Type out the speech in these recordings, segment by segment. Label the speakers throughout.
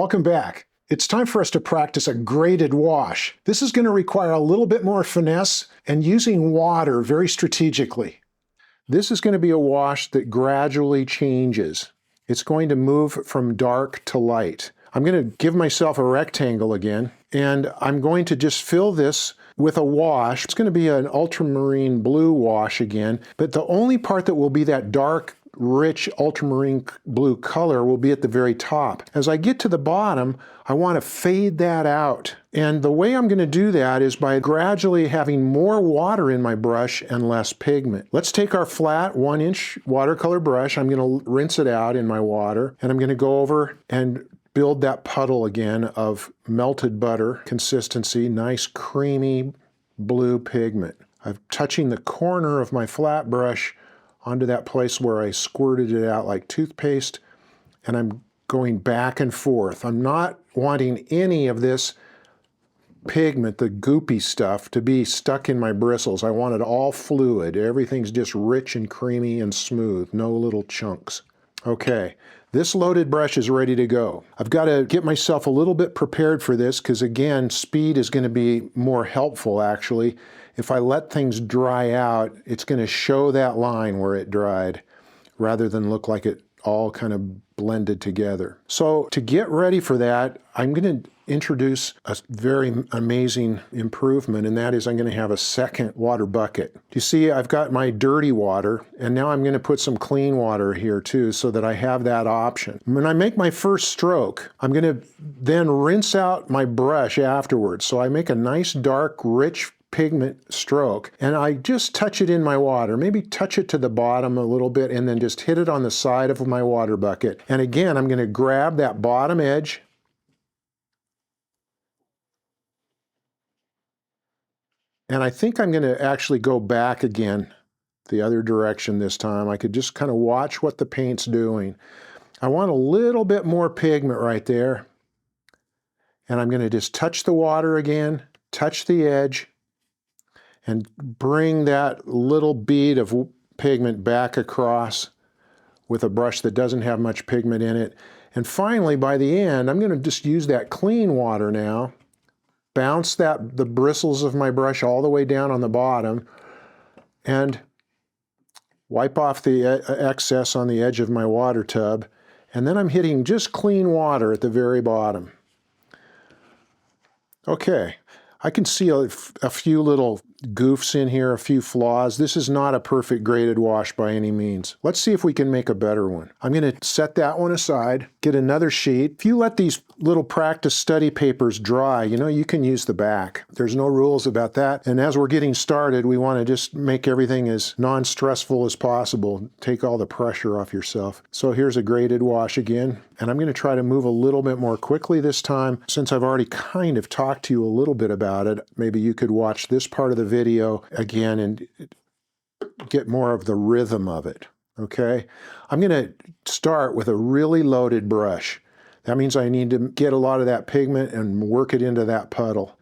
Speaker 1: Welcome back. It's time for us to practice a graded wash. This is going to require a little bit more finesse and using water very strategically. This is going to be a wash that gradually changes. It's going to move from dark to light. I'm going to give myself a rectangle again, and I'm going to just fill this with a wash. It's going to be an ultramarine blue wash again, but the only part that will be that dark, rich ultramarine blue color will be at the very top. As I get to the bottom, I want to fade that out. And the way I'm going to do that is by gradually having more water in my brush and less pigment. Let's take our flat 1-inch watercolor brush. I'm going to rinse it out in my water, and I'm going to go over and build that puddle again of melted butter consistency, nice creamy blue pigment. I'm touching the corner of my flat brush onto that place where I squirted it out like toothpaste, and I'm going back and forth. I'm not wanting any of this pigment, the goopy stuff, to be stuck in my bristles. I want it all fluid. Everything's just rich and creamy and smooth, no little chunks. Okay, this loaded brush is ready to go. I've got to get myself a little bit prepared for this because, again, speed is going to be more helpful, actually. If I let things dry out, it's going to show that line where it dried rather than look like it all kind of blended together. So to get ready for that, I'm going to introduce a very amazing improvement, and that is I'm going to have a second water bucket. You see, I've got my dirty water, and now I'm going to put some clean water here too so that I have that option. When I make my first stroke, I'm going to then rinse out my brush afterwards. So I make a nice dark, rich pigment stroke, and I just touch it in my water, maybe touch it to the bottom a little bit, and then just hit it on the side of my water bucket. And again, I'm going to grab that bottom edge, and I think I'm going to actually go back again the other direction this time. I could just kind of watch what the paint's doing. I want a little bit more pigment right there, and I'm going to just touch the water again, touch the edge, and bring that little bead of pigment back across with a brush that doesn't have much pigment in it. And finally, by the end, I'm going to just use that clean water now, bounce the bristles of my brush all the way down on the bottom, and wipe off the excess on the edge of my water tub. And then I'm hitting just clean water at the very bottom. Okay, I can see a few little goofs in here, a few flaws. This is not a perfect graded wash by any means. Let's see if we can make a better one. I'm going to set that one aside, get another sheet. If you let these little practice study papers dry, you can use the back. There's no rules about that. And as we're getting started, we want to just make everything as non-stressful as possible. Take all the pressure off yourself. So here's a graded wash again. And I'm going to try to move a little bit more quickly this time. Since I've already kind of talked to you a little bit about it, maybe you could watch this part of the video again and get more of the rhythm of it, okay? I'm going to start with a really loaded brush. That means I need to get a lot of that pigment and work it into that puddle.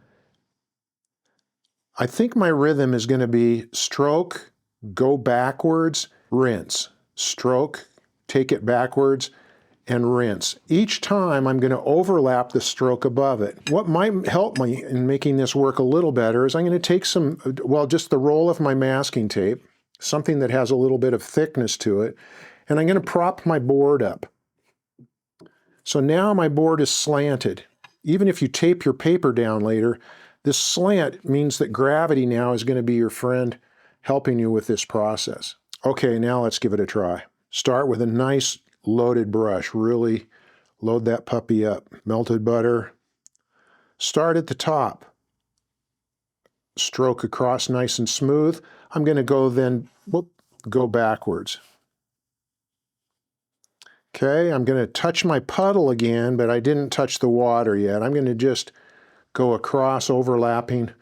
Speaker 1: I think my rhythm is going to be stroke, go backwards, rinse. Stroke, take it backwards, and rinse. Each time I'm going to overlap the stroke above it. What might help me in making this work a little better is I'm going to take just the roll of my masking tape, something that has a little bit of thickness to it, and I'm going to prop my board up. So now my board is slanted. Even if you tape your paper down later, this slant means that gravity now is going to be your friend helping you with this process. Okay, now let's give it a try. Start with a nice loaded brush. Really load that puppy up. Melted butter. Start at the top. Stroke across nice and smooth. I'm going to go backwards. Okay, I'm going to touch my puddle again, but I didn't touch the water yet. I'm going to just go across, overlapping,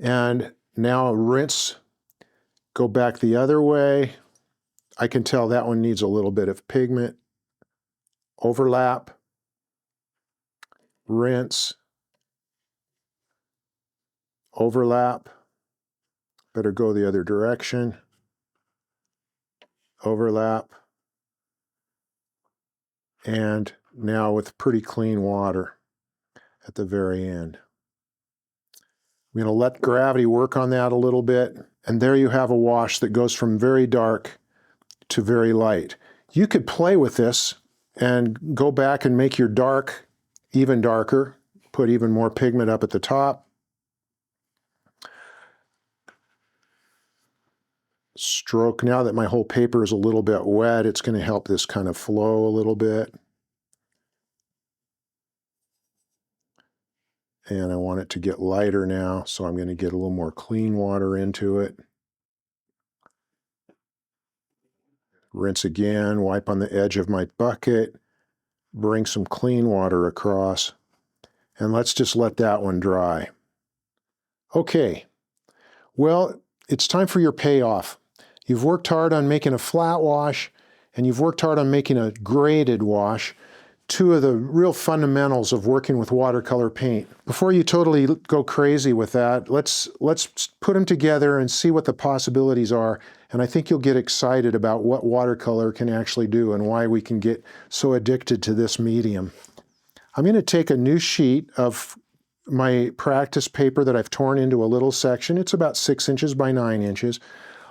Speaker 1: and now rinse, go back the other way. I can tell that one needs a little bit of pigment. Overlap, rinse, overlap. Better go the other direction. Overlap, and now with pretty clean water at the very end. I'm going to let gravity work on that a little bit, and there you have a wash that goes from very dark to very light. You could play with this and go back and make your dark even darker, put even more pigment up at the top. Stroke, now that my whole paper is a little bit wet, it's going to help this kind of flow a little bit. And I want it to get lighter now, so I'm going to get a little more clean water into it. Rinse again, wipe on the edge of my bucket, bring some clean water across, and let's just let that one dry. Okay, well, it's time for your payoff. You've worked hard on making a flat wash, and you've worked hard on making a graded wash, two of the real fundamentals of working with watercolor paint. Before you totally go crazy with that, let's put them together and see what the possibilities are. And I think you'll get excited about what watercolor can actually do and why we can get so addicted to this medium. I'm going to take a new sheet of my practice paper that I've torn into a little section. It's about 6 inches by 9 inches.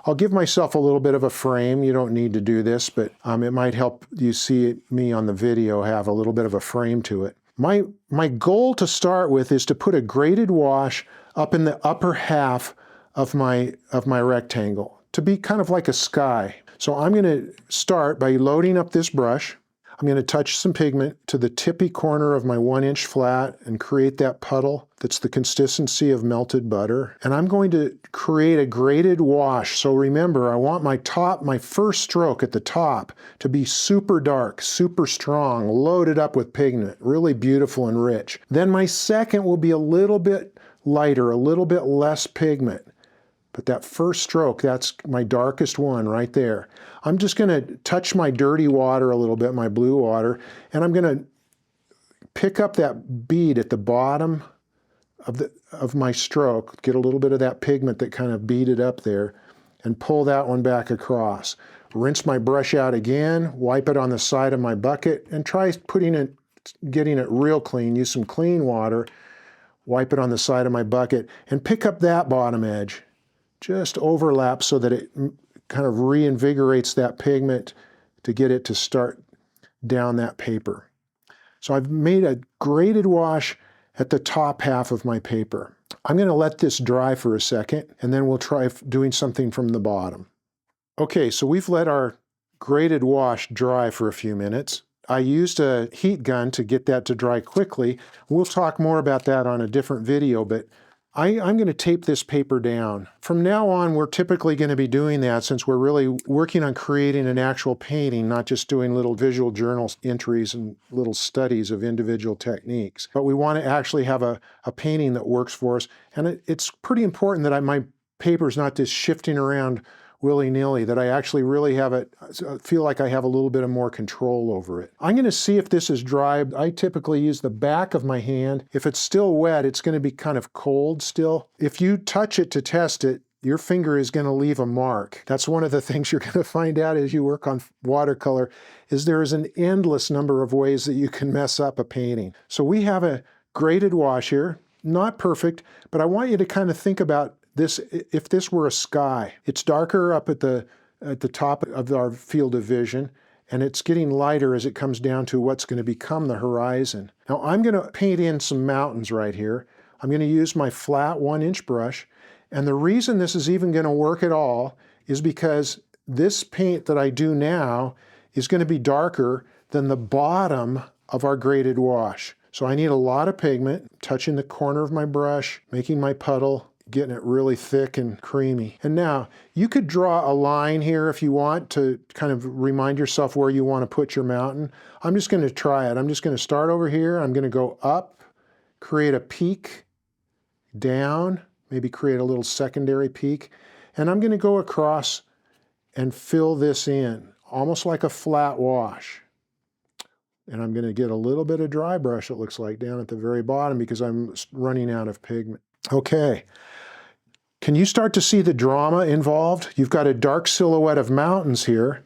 Speaker 1: I'll give myself a little bit of a frame. You don't need to do this, but it might help you see me on the video have a little bit of a frame to it. My goal to start with is to put a graded wash up in the upper half of my rectangle, to be kind of like a sky. So I'm going to start by loading up this brush. I'm going to touch some pigment to the tippy corner of my 1-inch flat and create that puddle that's the consistency of melted butter. And I'm going to create a graded wash. So remember, I want my first stroke at the top to be super dark, super strong, loaded up with pigment, really beautiful and rich. Then my second will be a little bit lighter, a little bit less pigment. But that first stroke, that's my darkest one right there. I'm just going to touch my dirty water a little bit, my blue water, and I'm going to pick up that bead at the bottom of my stroke, get a little bit of that pigment that kind of beaded up there, and pull that one back across. Rinse my brush out again, wipe it on the side of my bucket, and try getting it real clean. Use some clean water, wipe it on the side of my bucket, and pick up that bottom edge. Just overlap so that it kind of reinvigorates that pigment to get it to start down that paper. So I've made a graded wash at the top half of my paper. I'm going to let this dry for a second, and then we'll try doing something from the bottom. Okay, so we've let our graded wash dry for a few minutes. I used a heat gun to get that to dry quickly. We'll talk more about that on a different video, but I'm going to tape this paper down. From now on, we're typically going to be doing that since we're really working on creating an actual painting, not just doing little visual journal entries and little studies of individual techniques. But we want to actually have a painting that works for us. And it's pretty important that my paper's not just shifting around willy-nilly, that I actually really feel like I have a little bit of more control over it. I'm going to see if this is dry. I typically use the back of my hand. If it's still wet, it's going to be kind of cold still. If you touch it to test it, your finger is going to leave a mark. That's one of the things you're going to find out as you work on watercolor, is there is an endless number of ways that you can mess up a painting. So we have a graded wash here, not perfect, but I want you to kind of think about this, if this were a sky. It's darker up at the top of our field of vision, and it's getting lighter as it comes down to what's going to become the horizon. Now I'm going to paint in some mountains right here. I'm going to use my flat 1-inch brush, and the reason this is even going to work at all is because this paint that I do now is going to be darker than the bottom of our graded wash. So I need a lot of pigment, touching the corner of my brush, making my puddle, getting it really thick and creamy. And now, you could draw a line here if you want to kind of remind yourself where you want to put your mountain. I'm just going to try it. I'm just going to start over here. I'm going to go up, create a peak, down, maybe create a little secondary peak, and I'm going to go across and fill this in, almost like a flat wash. And I'm going to get a little bit of dry brush, it looks like, down at the very bottom because I'm running out of pigment. Okay. Can you start to see the drama involved? You've got a dark silhouette of mountains here.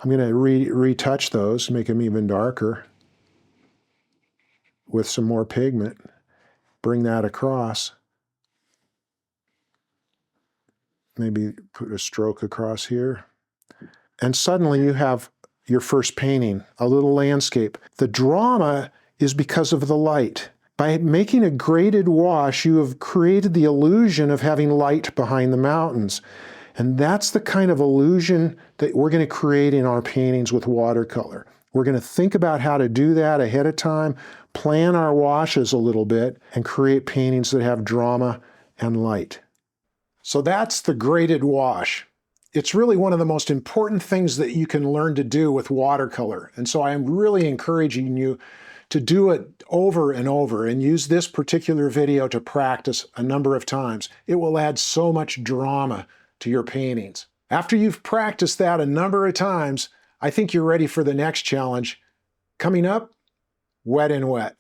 Speaker 1: I'm going to retouch those, make them even darker. with some more pigment. Bring that across. Maybe put a stroke across here. And suddenly you have your first painting, a little landscape. The drama is because of the light. By making a graded wash, you have created the illusion of having light behind the mountains. And that's the kind of illusion that we're going to create in our paintings with watercolor. We're going to think about how to do that ahead of time, plan our washes a little bit, and create paintings that have drama and light. So that's the graded wash. It's really one of the most important things that you can learn to do with watercolor. And so I am really encouraging you to do it over and over and use this particular video to practice a number of times. It will add so much drama to your paintings. After you've practiced that a number of times, I think you're ready for the next challenge. Coming up, wet and wet.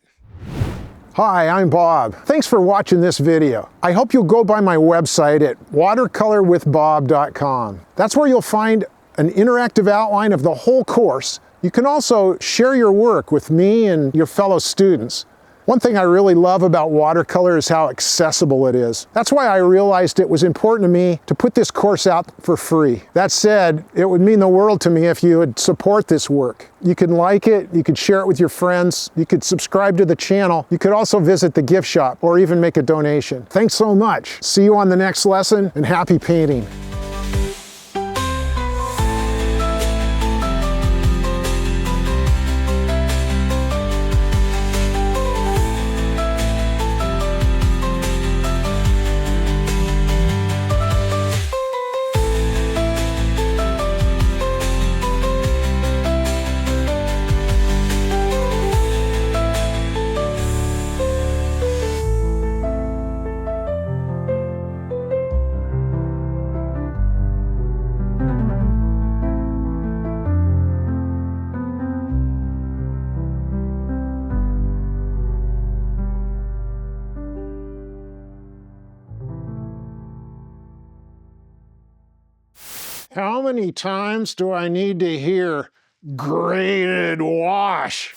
Speaker 1: Hi, I'm Bob. Thanks for watching this video. I hope you'll go by my website at watercolorwithbob.com. That's where you'll find an interactive outline of the whole course. You can also share your work with me and your fellow students. One thing I really love about watercolor is how accessible it is. That's why I realized it was important to me to put this course out for free. That said, it would mean the world to me if you would support this work. You can like it, you could share it with your friends, you could subscribe to the channel, you could also visit the gift shop or even make a donation. Thanks so much. See you on the next lesson, and happy painting. How many times do I need to hear graded wash?